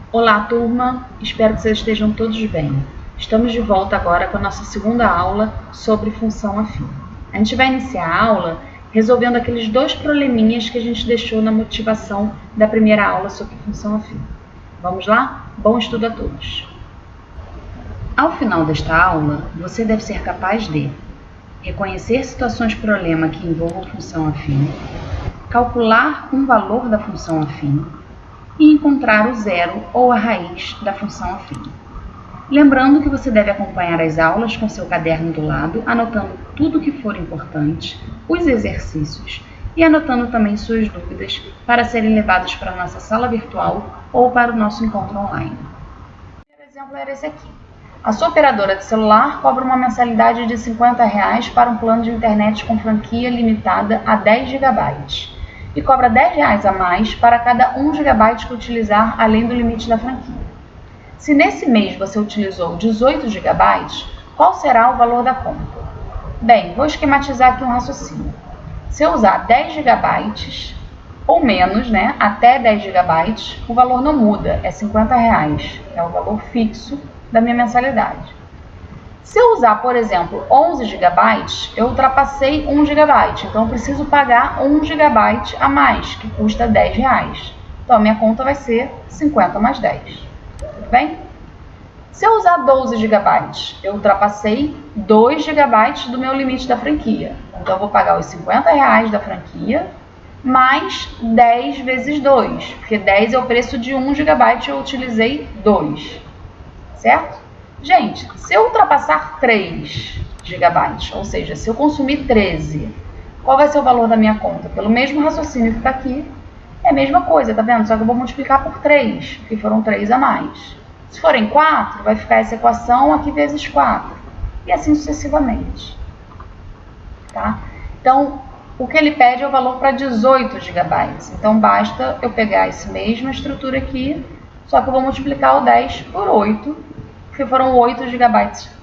Olá, turma! Espero que vocês estejam todos bem. Estamos de volta agora com a nossa segunda aula sobre função afim. A gente vai iniciar a aula resolvendo aqueles dois probleminhas que a gente deixou na motivação da primeira aula sobre função afim. Vamos lá? Bom estudo a todos! Ao final desta aula, você deve ser capaz de reconhecer situações de problema que envolvam função afim, calcular um valor da função afim e encontrar o zero ou a raiz da função afim. Lembrando que você deve acompanhar as aulas com seu caderno do lado, anotando tudo o que for importante, os exercícios e anotando também suas dúvidas para serem levadas para a nossa sala virtual ou para o nosso encontro online. O primeiro exemplo era esse aqui. A sua operadora de celular cobra uma mensalidade de R$ 50 para um plano de internet com franquia limitada a 10 GB e cobra R$ 10 a mais para cada 1 GB que utilizar além do limite da franquia. Se nesse mês você utilizou 18 GB, qual será o valor da conta? Bem, vou esquematizar aqui um raciocínio. Se eu usar 10 GB ou menos, até 10 GB, o valor não muda, é R$ 50, é o valor fixo da minha mensalidade. Se eu usar, por exemplo, 11 GB, eu ultrapassei 1 GB, então eu preciso pagar 1 GB a mais, que custa R$ 10. Então a minha conta vai ser 50 mais 10. Tudo bem? Se eu usar 12 GB, eu ultrapassei 2 GB do meu limite da franquia. Então eu vou pagar os R$ 50 da franquia mais 10 vezes 2, porque 10 é o preço de 1 GB e eu utilizei 2. Certo? Gente, se eu ultrapassar 3 GB, ou seja, se eu consumir 13, qual vai ser o valor da minha conta? Pelo mesmo raciocínio que está aqui, é a mesma coisa, tá vendo? Só que eu vou multiplicar por 3, porque foram 3 a mais. Se forem 4, vai ficar essa equação aqui vezes 4, e assim sucessivamente. Tá? Então, o que ele pede é o valor para 18 GB. Então, basta eu pegar essa mesma estrutura aqui, só que eu vou multiplicar o 10 por 8, porque foram 8 GB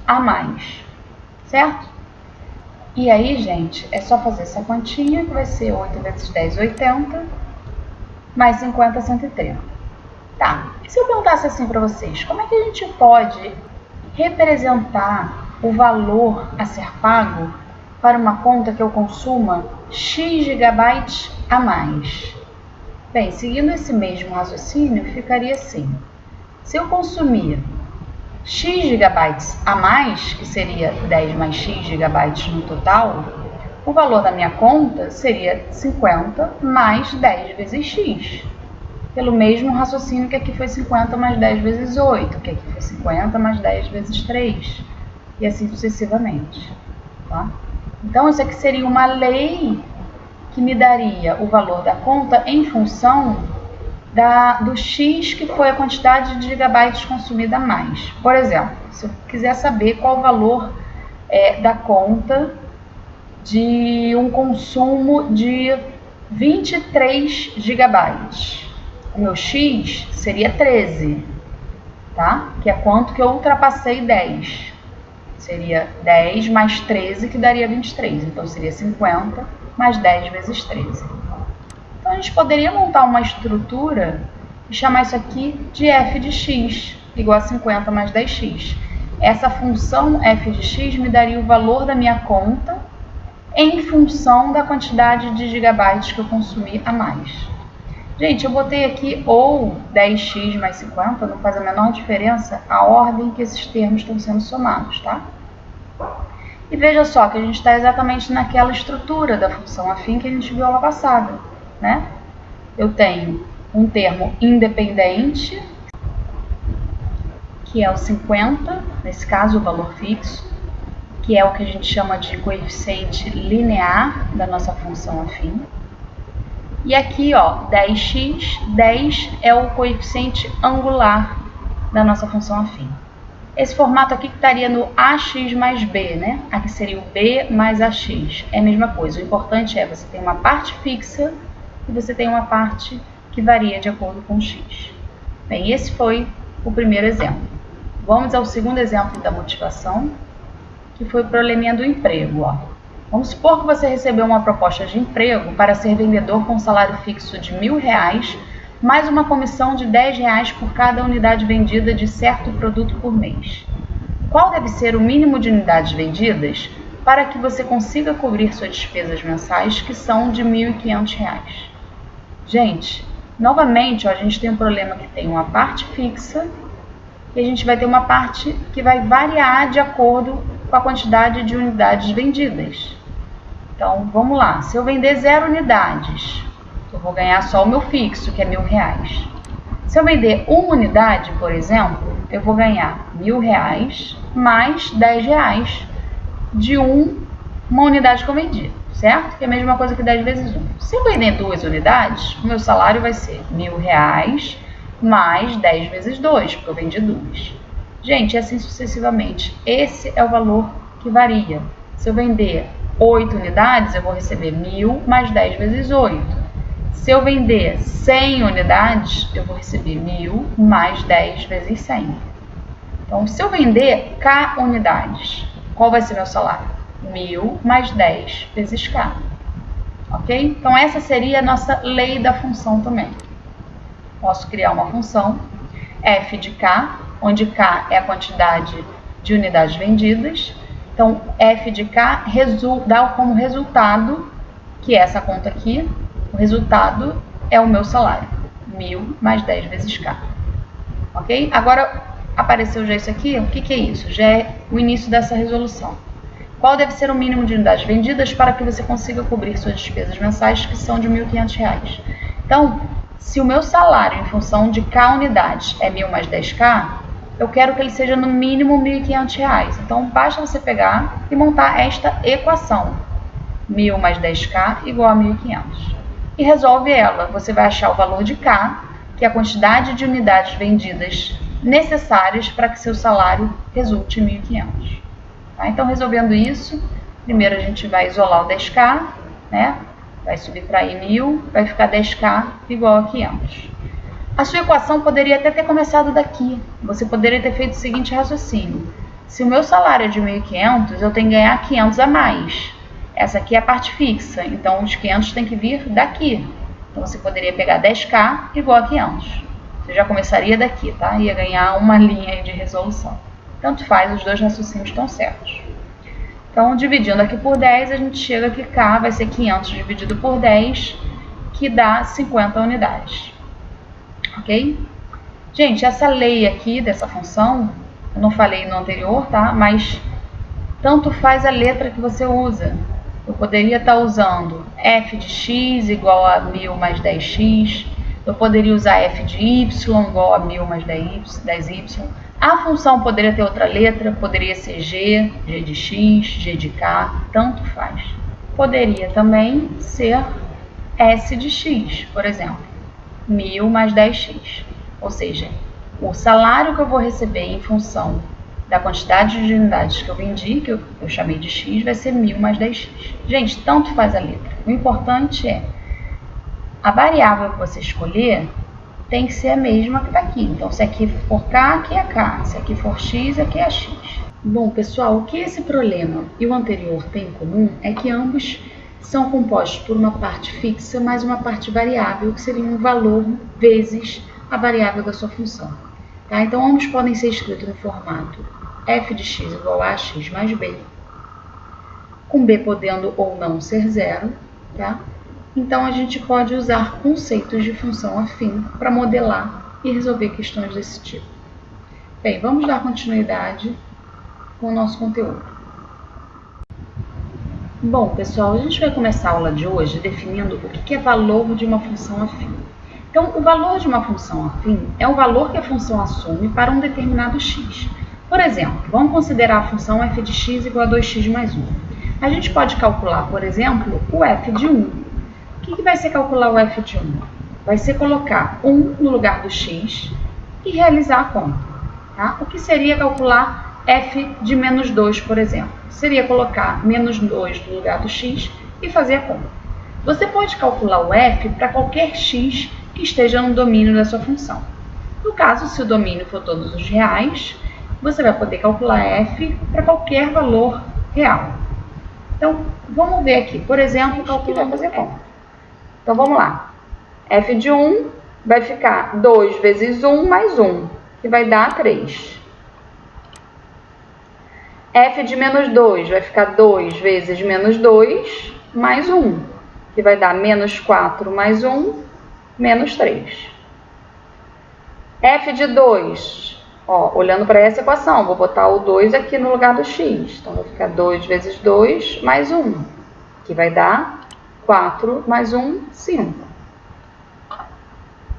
a mais, certo? E aí, gente, é só fazer essa continha, que vai ser 8 vezes 10, 80, mais 50, 130. Tá, e se eu perguntasse assim para vocês, como é que a gente pode representar o valor a ser pago para uma conta que eu consuma X GB a mais? Bem, seguindo esse mesmo raciocínio, ficaria assim. Se eu consumir X GB a mais, que seria 10 mais X GB no total, o valor da minha conta seria 50 mais 10 vezes X. Pelo mesmo raciocínio que aqui foi 50 mais 10 vezes 8, que aqui foi 50 mais 10 vezes 3, e assim sucessivamente. Tá? Então, isso aqui seria uma lei que me daria o valor da conta em função do X, que foi a quantidade de gigabytes consumida a mais. Por exemplo, se eu quiser saber qual o valor da conta de um consumo de 23 gigabytes, o meu X seria 13, tá? Que é quanto que eu ultrapassei 10. Seria 10 mais 13, que daria 23. Então, seria 50 mais 10 vezes 13. Então, a gente poderia montar uma estrutura e chamar isso aqui de f de x, igual a 50 mais 10x. Essa função f de x me daria o valor da minha conta em função da quantidade de gigabytes que eu consumi a mais. Gente, eu botei aqui ou 10x mais 50, não faz a menor diferença a ordem que esses termos estão sendo somados, tá? E veja só que a gente está exatamente naquela estrutura da função afim que a gente viu aula passada. Eu tenho um termo independente, que é o 50, nesse caso o valor fixo, que é o que a gente chama de coeficiente linear da nossa função afim. E aqui, 10x, 10 é o coeficiente angular da nossa função afim. Esse formato aqui que estaria no ax mais b, Aqui seria o b mais ax. É a mesma coisa, o importante é você ter uma parte fixa e você tem uma parte que varia de acordo com x. Bem, esse foi o primeiro exemplo. Vamos ao segundo exemplo da motivação, que foi o probleminha do emprego. Vamos supor que você recebeu uma proposta de emprego para ser vendedor com salário fixo de R$ 1.000 mais uma comissão de R$10 por cada unidade vendida de certo produto por mês. Qual deve ser o mínimo de unidades vendidas para que você consiga cobrir suas despesas mensais, que são de R$1.500? Gente, novamente, ó, a gente tem um problema que tem uma parte fixa e a gente vai ter uma parte que vai variar de acordo com a quantidade de unidades vendidas. Então, vamos lá. Se eu vender 0 unidades, eu vou ganhar só o meu fixo, que é R$1.000. Se eu vender 1 unidade, por exemplo, eu vou ganhar R$1.000 mais R$10 de uma unidade que eu vendi, certo? Que é a mesma coisa que 10 vezes 1. Se eu vender 2 unidades, o meu salário vai ser R$1.000 mais 10 vezes 2, porque eu vendi 2. Gente, assim sucessivamente. Esse é o valor que varia. Se eu vender 8 unidades, eu vou receber 1.000 mais 10 vezes 8. Se eu vender 100 unidades, eu vou receber 1.000 mais 10 vezes 100. Então, se eu vender K unidades, qual vai ser meu salário? 1.000 mais 10 vezes K. Ok? Então, essa seria a nossa lei da função também. Posso criar uma função f de K, onde K é a quantidade de unidades vendidas. Então, f de K dá como resultado, que é essa conta aqui, o resultado é o meu salário, 1.000 mais 10 vezes K. Ok? Agora, apareceu já isso aqui, o que é isso? Já é o início dessa resolução. Qual deve ser o mínimo de unidades vendidas para que você consiga cobrir suas despesas mensais, que são de R$1.500? Então, se o meu salário em função de K unidades é 1.000 mais 10K, eu quero que ele seja no mínimo R$1.500. Então, basta você pegar e montar esta equação. 1.000 mais 10K igual a 1.500. E resolve ela. Você vai achar o valor de K, que é a quantidade de unidades vendidas necessárias para que seu salário resulte em 1.500. Tá? Então, resolvendo isso, primeiro a gente vai isolar o 10K, né? Vai subir para aí 1.000, vai ficar 10K igual a 500. A sua equação poderia até ter começado daqui. Você poderia ter feito o seguinte raciocínio. Se o meu salário é de 1.500, eu tenho que ganhar 500 a mais. Essa aqui é a parte fixa, então os 500 tem que vir daqui. Então, você poderia pegar 10K igual a 500. Você já começaria daqui, tá? Ia ganhar uma linha de resolução. Tanto faz, os dois raciocínios estão certos. Então, dividindo aqui por 10, a gente chega que K vai ser 500 dividido por 10, que dá 50 unidades. Ok? Gente, essa lei aqui dessa função, eu não falei no anterior, tá? Mas tanto faz a letra que você usa. Eu poderia estar usando f de x igual a 1.000 mais 10x. Eu poderia usar f de y igual a 1.000 mais 10y. A função poderia ter outra letra, poderia ser g de x, g de k, tanto faz. Poderia também ser s de x, por exemplo, 1.000 mais 10x. Ou seja, o salário que eu vou receber em função da quantidade de unidades que eu vendi, que eu chamei de x, vai ser 1.000 mais 10x. Gente, tanto faz a letra. O importante é a variável que você escolher tem que ser a mesma que está aqui. Então, se aqui for k, aqui é k. Se aqui for x, aqui é x. Bom, pessoal, o que esse problema e o anterior têm em comum é que ambos são compostos por uma parte fixa mais uma parte variável, que seria um valor vezes a variável da sua função. Tá? Então, ambos podem ser escritos no formato f de x igual a x mais b, com b podendo ou não ser zero. Tá? Então, a gente pode usar conceitos de função afim para modelar e resolver questões desse tipo. Bem, vamos dar continuidade com o nosso conteúdo. Bom, pessoal, a gente vai começar a aula de hoje definindo o que é valor de uma função afim. Então, o valor de uma função afim é o valor que a função assume para um determinado x. Por exemplo, vamos considerar a função f de x igual a 2x mais 1. A gente pode calcular, por exemplo, o f de 1. O que vai ser calcular o f de 1? Vai ser colocar 1 no lugar do x e realizar a conta. Tá? O que seria calcular f de menos 2, por exemplo? Seria colocar menos 2 no lugar do x e fazer a conta. Você pode calcular o f para qualquer x que esteja no domínio da sua função. No caso, se o domínio for todos os reais, você vai poder calcular f para qualquer valor real. Então, vamos ver aqui. Por exemplo, calcular fazer conta. Então, vamos lá. F de 1 vai ficar 2 vezes 1 mais 1, que vai dar 3. F de menos 2 vai ficar 2 vezes menos 2 mais 1, que vai dar menos 4 mais 1, menos 3. F de 2, ó, olhando para essa equação, vou botar o 2 aqui no lugar do x. Então, vai ficar 2 vezes 2 mais 1, que vai dar 4 mais 1, 5.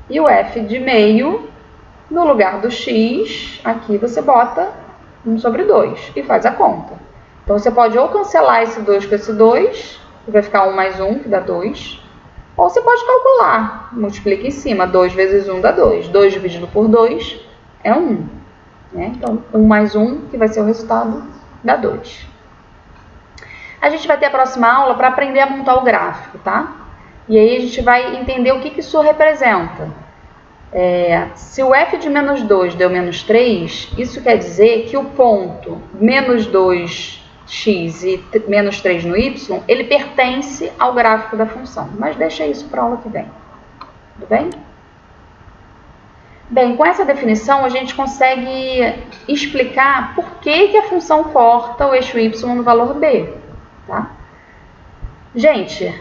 E o f de meio, no lugar do x, aqui você bota 1 sobre 2 e faz a conta. Então, você pode ou cancelar esse 2 com esse 2, que vai ficar 1 mais 1, que dá 2. Ou você pode calcular, multiplica em cima, 2 vezes 1 dá 2. 2 dividido por 2 é 1. Né? Então, 1 mais 1, que vai ser o resultado, dá 2. A gente vai ter a próxima aula para aprender a montar o gráfico, tá? E aí a gente vai entender o que isso representa. Se o f de menos 2 deu menos 3, isso quer dizer que o ponto menos 2x e menos 3 no y, ele pertence ao gráfico da função. Mas deixa isso para a aula que vem. Tudo bem? Bem, com essa definição a gente consegue explicar por que a função corta o eixo y no valor b. Tá? Gente,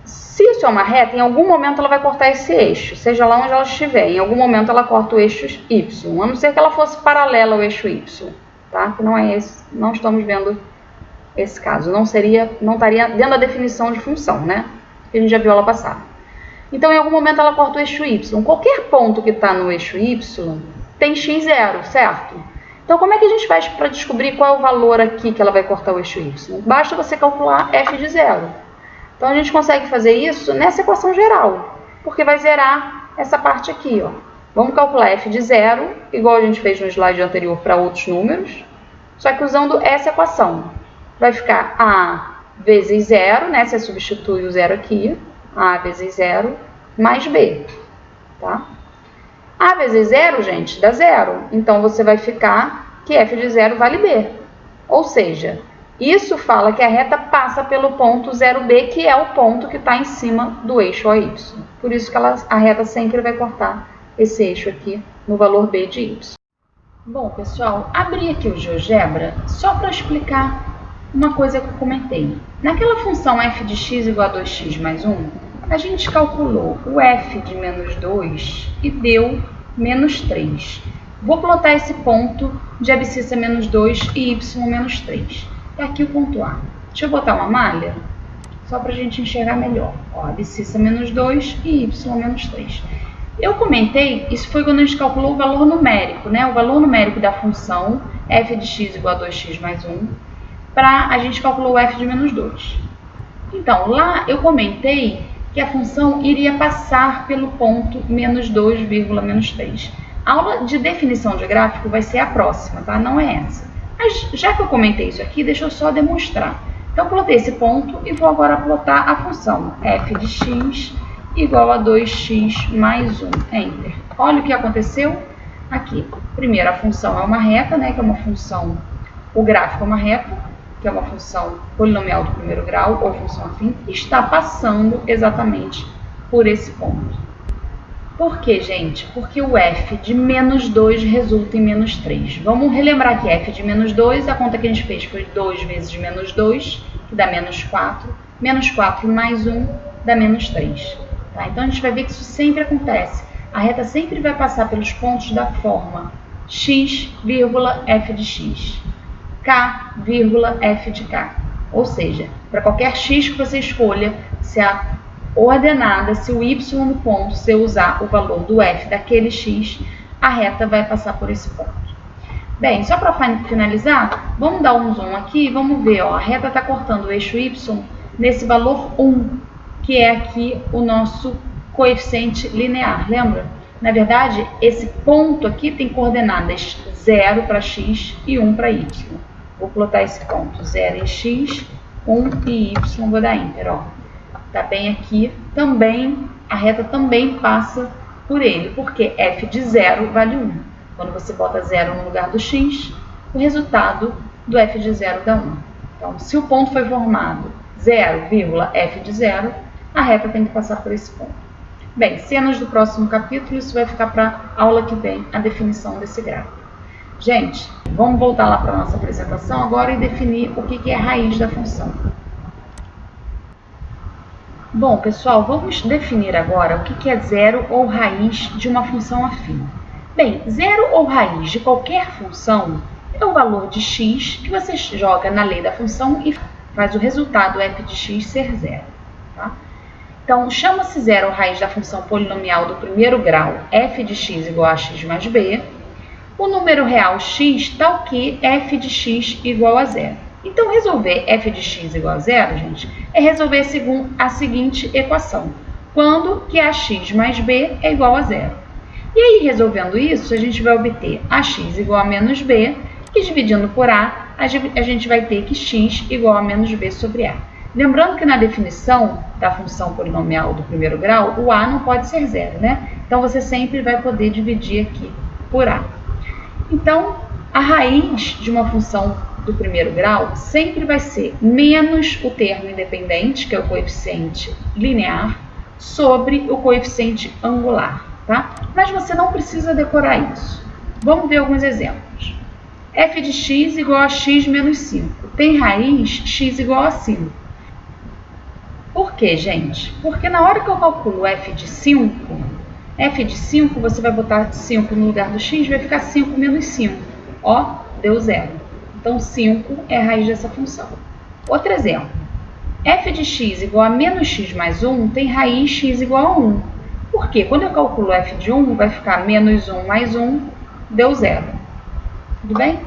se isso é uma reta, em algum momento ela vai cortar esse eixo, seja lá onde ela estaver. Em algum momento ela corta o eixo y, a não ser que ela fosse paralela ao eixo y. Tá? Que não é esse, não estamos vendo esse caso. Não estaria dentro da definição de função, né? Que a gente já viu ela passar. Então, em algum momento ela corta o eixo y. Qualquer ponto que está no eixo y tem x0, certo? Então, como é que a gente faz para descobrir qual é o valor aqui que ela vai cortar o eixo y? Basta você calcular f de 0. Então, a gente consegue fazer isso nessa equação geral, porque vai zerar essa parte aqui, ó. Vamos calcular f de 0, igual a gente fez no slide anterior para outros números, só que usando essa equação. Vai ficar a vezes 0, né? Você substitui o 0 aqui, a vezes 0, mais b, tá? A vezes 0, gente, dá 0. Então, você vai ficar que f de 0 vale b. Ou seja, isso fala que a reta passa pelo ponto 0b, que é o ponto que está em cima do eixo OY. Por isso que a reta sempre vai cortar esse eixo aqui no valor b de y. Bom, pessoal, abri aqui o GeoGebra só para explicar uma coisa que eu comentei. Naquela função f de x igual a 2x mais 1, a gente calculou o f de menos 2 e deu menos 3. Vou plotar esse ponto de abscissa menos 2 e y menos 3. Tá aqui o ponto A. Deixa eu botar uma malha, só para a gente enxergar melhor. Ó, abscissa menos 2 e y menos 3. Eu comentei, isso foi quando a gente calculou o valor numérico, né? O valor numérico da função f de x igual a 2x mais 1, a gente calculou o f de menos 2. Então, lá eu comentei que a função iria passar pelo ponto menos 2, menos 3. A aula de definição de gráfico vai ser a próxima, tá? Não é essa. Mas já que eu comentei isso aqui, deixa eu só demonstrar. Então, eu plotei esse ponto e vou agora plotar a função f de x igual a 2x mais 1, enter. Olha o que aconteceu aqui. Primeiro, a função é uma reta, né, que é uma função, o gráfico é uma reta, que é uma função polinomial do primeiro grau, ou função afim, está passando exatamente por esse ponto. Por quê, gente? Porque o f de menos 2 resulta em menos 3. Vamos relembrar que f de menos 2, a conta que a gente fez foi 2 vezes menos 2, que dá menos 4. Menos 4 mais 1 dá menos 3. Tá? Então, a gente vai ver que isso sempre acontece. A reta sempre vai passar pelos pontos da forma x, f de x. K, f de k. Ou seja, para qualquer x que você escolha, se a ordenada, se o y no ponto, se eu usar o valor do f daquele x, a reta vai passar por esse ponto. Bem, só para finalizar, vamos dar um zoom aqui e vamos ver, ó, a reta está cortando o eixo y nesse valor 1, que é aqui o nosso coeficiente linear, lembra? Na verdade, esse ponto aqui tem coordenadas 0 para x e 1 para y. Vou plotar esse ponto, 0 em x, 1 em y, vou dar enter, ó. Tá bem aqui, também, a reta também passa por ele, porque f de 0 vale 1. Quando você bota 0 no lugar do x, o resultado do f de 0 dá 1. Então, se o ponto foi formado 0, f de 0, a reta tem que passar por esse ponto. Bem, cenas do próximo capítulo, isso vai ficar para a aula que vem, a definição desse gráfico. Gente, vamos voltar lá para a nossa apresentação agora e definir o que é a raiz da função. Bom, pessoal, vamos definir agora o que é zero ou raiz de uma função afim. Bem, zero ou raiz de qualquer função é o valor de x que você joga na lei da função e faz o resultado f de x ser zero. Tá? Então, chama-se zero ou raiz da função polinomial do primeiro grau f de x igual a x mais b, o número real x tal que f de x igual a zero. Então, resolver f de x igual a zero, gente, é resolver a seguinte equação, quando que ax mais b é igual a zero. E aí, resolvendo isso, a gente vai obter ax igual a menos b, e dividindo por a gente vai ter que x igual a menos b sobre a. Lembrando que na definição da função polinomial do primeiro grau, o a não pode ser zero, né? Então, você sempre vai poder dividir aqui por a. Então, a raiz de uma função do primeiro grau sempre vai ser menos o termo independente, que é o coeficiente linear, sobre o coeficiente angular, tá? Mas você não precisa decorar isso. Vamos ver alguns exemplos. F de x igual a x menos 5. Tem raiz x igual a 5. Por quê, gente? Porque na hora que eu calculo f de 5 você vai botar 5 no lugar do x, vai ficar 5 menos 5. Ó, deu zero. Então, 5 é a raiz dessa função. Outro exemplo. F de x igual a menos x mais 1 tem raiz x igual a 1. Por quê? Quando eu calculo f de 1, vai ficar menos 1 mais 1, deu zero. Tudo bem?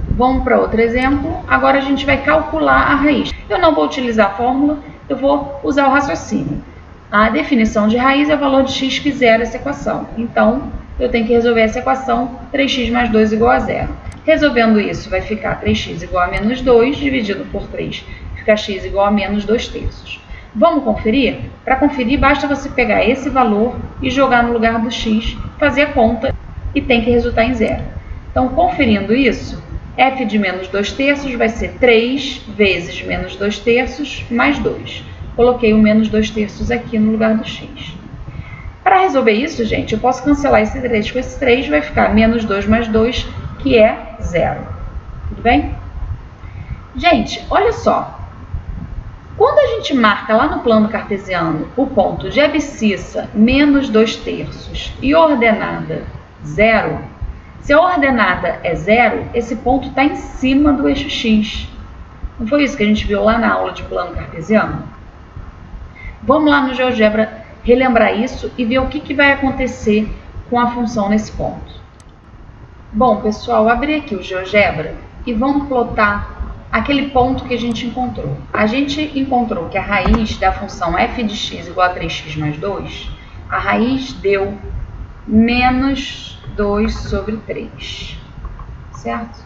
Vamos para outro exemplo. Agora a gente vai calcular a raiz. Eu não vou utilizar a fórmula, eu vou usar o raciocínio. A definição de raiz é o valor de x que zera essa equação. Então, eu tenho que resolver essa equação 3x mais 2 igual a zero. Resolvendo isso, vai ficar 3x igual a menos 2, dividido por 3, fica x igual a menos 2 terços. Vamos conferir? Para conferir, basta você pegar esse valor e jogar no lugar do x, fazer a conta e tem que resultar em zero. Então, conferindo isso, f de menos 2 terços vai ser 3 vezes menos 2 terços mais 2. Coloquei o menos 2 terços aqui no lugar do x. Para resolver isso, gente, eu posso cancelar esse 3 com esse 3, vai ficar menos 2 mais 2, que é zero. Tudo bem? Gente, olha só. Quando a gente marca lá no plano cartesiano o ponto de abscissa menos 2 terços e ordenada 0, se a ordenada é 0, esse ponto está em cima do eixo x. Não foi isso que a gente viu lá na aula de plano cartesiano? Vamos lá no GeoGebra relembrar isso e ver o que vai acontecer com a função nesse ponto. Bom, pessoal, abri aqui o GeoGebra e vamos plotar aquele ponto que a gente encontrou. A gente encontrou que a raiz da função f de x igual a 3x mais 2, a raiz deu menos 2 sobre 3, certo?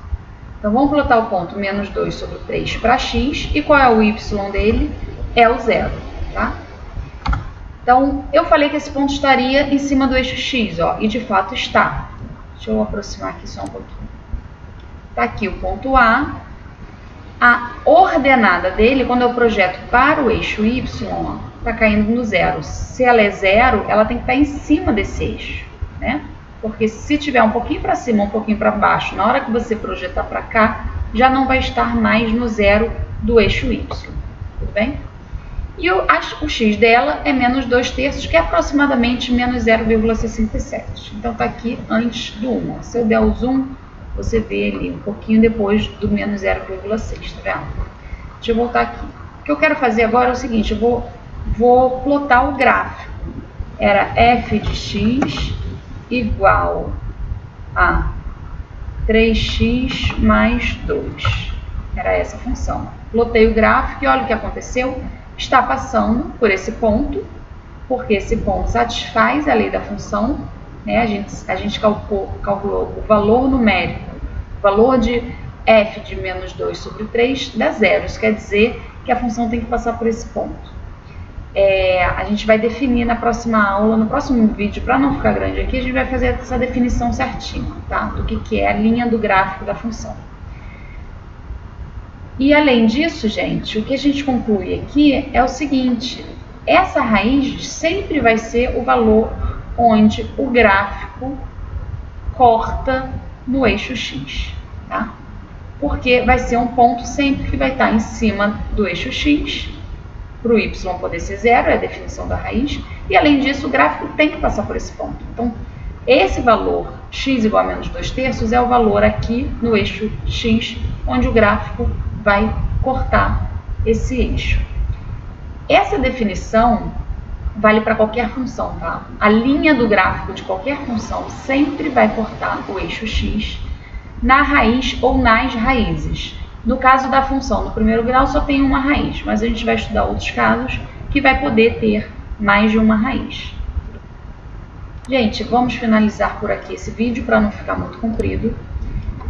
Então, vamos plotar o ponto menos 2 sobre 3 para x, e qual é o y dele? É o zero, tá? Então, eu falei que esse ponto estaria em cima do eixo x, ó, e de fato está. Deixa eu aproximar aqui só um pouquinho. Está aqui o ponto A. A ordenada dele, quando eu projeto para o eixo y, está caindo no zero. Se ela é zero, ela tem que estar em cima desse eixo, né? Porque se tiver um pouquinho para cima, um pouquinho para baixo, na hora que você projetar para cá, já não vai estar mais no zero do eixo y. Tudo bem? E o x dela é menos 2 terços, que é aproximadamente menos 0,67. Então, está aqui antes do 1. Se eu der o zoom, você vê ali um pouquinho depois do menos 0,6, tá vendo? Deixa eu voltar aqui. O que eu quero fazer agora é o seguinte, eu vou plotar o gráfico. Era f de x igual a 3x mais 2. Era essa a função. Plotei o gráfico e olha o que aconteceu. Está passando por esse ponto, porque esse ponto satisfaz a lei da função, né? A gente calculou o valor numérico, o valor de f de menos 2 sobre 3 dá zero. Isso quer dizer que a função tem que passar por esse ponto. A gente vai definir na próxima aula, no próximo vídeo, para não ficar grande aqui, a gente vai fazer essa definição certinha, tá? Do que é a linha do gráfico da função. E além disso, gente, o que a gente conclui aqui é o seguinte, essa raiz sempre vai ser o valor onde o gráfico corta no eixo x, tá? Porque vai ser um ponto sempre que vai estar em cima do eixo x, para o y poder ser zero, é a definição da raiz, e além disso o gráfico tem que passar por esse ponto. Então, esse valor x igual a menos 2/3 é o valor aqui no eixo x, onde o gráfico vai cortar esse eixo. Essa definição vale para qualquer função, tá? A linha do gráfico de qualquer função sempre vai cortar o eixo x na raiz ou nas raízes. No caso da função no primeiro grau só tem uma raiz, mas a gente vai estudar outros casos que vai poder ter mais de uma raiz. Gente, vamos finalizar por aqui esse vídeo para não ficar muito comprido.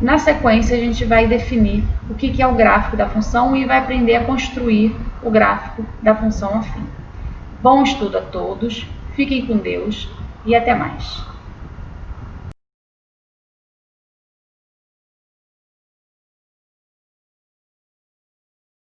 Na sequência a gente vai definir o que é o gráfico da função e vai aprender a construir o gráfico da função afim. Bom estudo a todos, fiquem com Deus e até mais.